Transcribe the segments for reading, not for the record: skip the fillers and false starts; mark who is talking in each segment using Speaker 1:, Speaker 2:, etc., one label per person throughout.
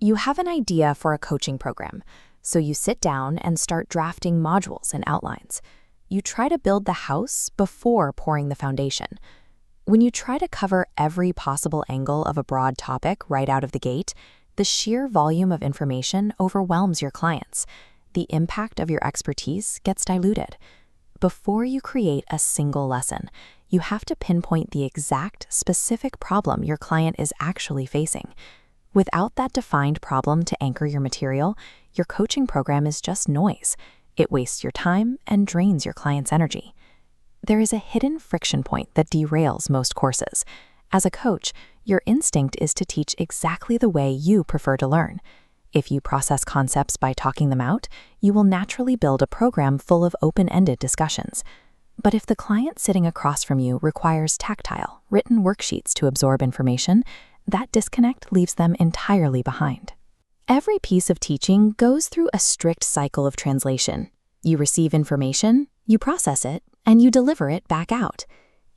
Speaker 1: You have an idea for a coaching program, so you sit down and start drafting modules and outlines. You try to build the house before pouring the foundation. When you try to cover every possible angle of a broad topic right out of the gate, the sheer volume of information overwhelms your clients. The impact of your expertise gets diluted. Before you create a single lesson, you have to pinpoint the exact, specific problem your client is actually facing. Without that defined problem to anchor your material, your coaching program is just noise. It wastes your time and drains your client's energy. There is a hidden friction point that derails most courses. As a coach, your instinct is to teach exactly the way you prefer to learn. If you process concepts by talking them out, you will naturally build a program full of open-ended discussions. But if the client sitting across from you requires tactile, written worksheets to absorb information, that disconnect leaves them entirely behind. Every piece of teaching goes through a strict cycle of translation. You receive information, you process it, and you deliver it back out.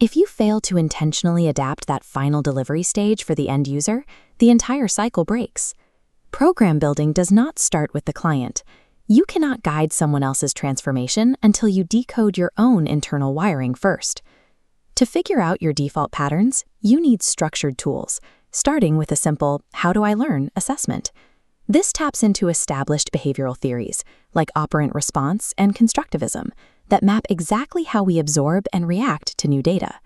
Speaker 1: If you fail to intentionally adapt that final delivery stage for the end user, the entire cycle breaks. Program building does not start with the client. You cannot guide someone else's transformation until you decode your own internal wiring first. To figure out your default patterns, you need structured tools, starting with a simple "How do I learn?" assessment. This taps into established behavioral theories, like operant response and constructivism, that map exactly how we absorb and react to new data.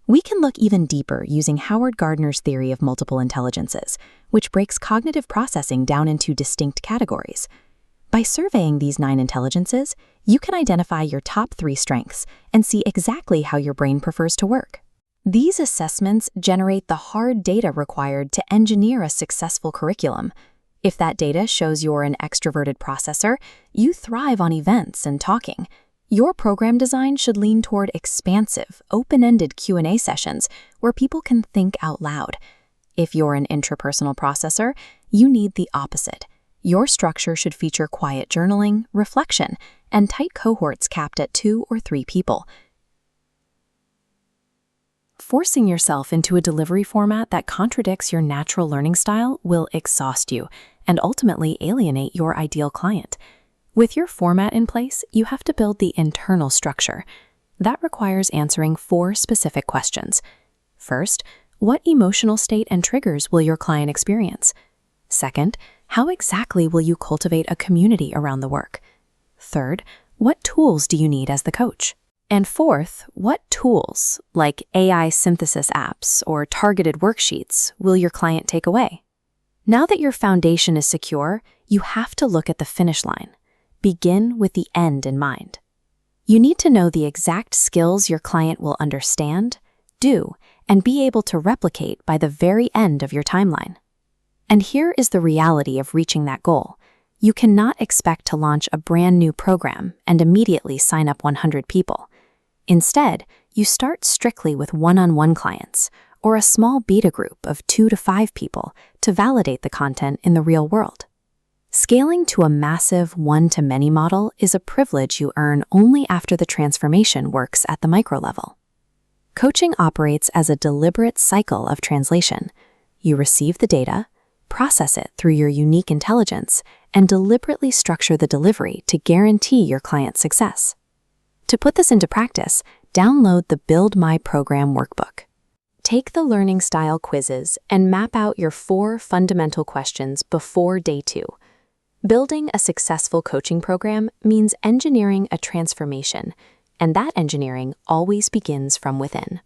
Speaker 1: We can look even deeper using Howard Gardner's theory of multiple intelligences, which breaks cognitive processing down into distinct categories. By surveying these 9 intelligences, you can identify your top 3 strengths and see exactly how your brain prefers to work. These assessments generate the hard data required to engineer a successful curriculum. If that data shows you're an extroverted processor, you thrive on events and talking. Your program design should lean toward expansive, open-ended Q&A sessions where people can think out loud. If you're an intrapersonal processor, you need the opposite. Your structure should feature quiet journaling, reflection, and tight cohorts capped at 2 or 3 people. Forcing yourself into a delivery format that contradicts your natural learning style will exhaust you and ultimately alienate your ideal client. With your format in place, you have to build the internal structure. That requires answering 4 specific questions. First, what emotional state and triggers will your client experience? Second, how exactly will you cultivate a community around the work? Third, what tools do you need as the coach? And fourth, what tools, like AI synthesis apps or targeted worksheets, will your client take away? Now that your foundation is secure, you have to look at the finish line. Begin with the end in mind. You need to know the exact skills your client will understand, do, and be able to replicate by the very end of your timeline. And here is the reality of reaching that goal. You cannot expect to launch a brand new program and immediately sign up 100 people. Instead, you start strictly with one-on-one clients or a small beta group of 2 to 5 people to validate the content in the real world. Scaling to a massive one-to-many model is a privilege you earn only after the transformation works at the micro level. Coaching operates as a deliberate cycle of translation. You receive the data, process it through your unique intelligence, and deliberately structure the delivery to guarantee your client's success. To put this into practice, download the Build My Program workbook. Take the learning style quizzes and map out your 4 fundamental questions before day 2. Building a successful coaching program means engineering a transformation, and that engineering always begins from within.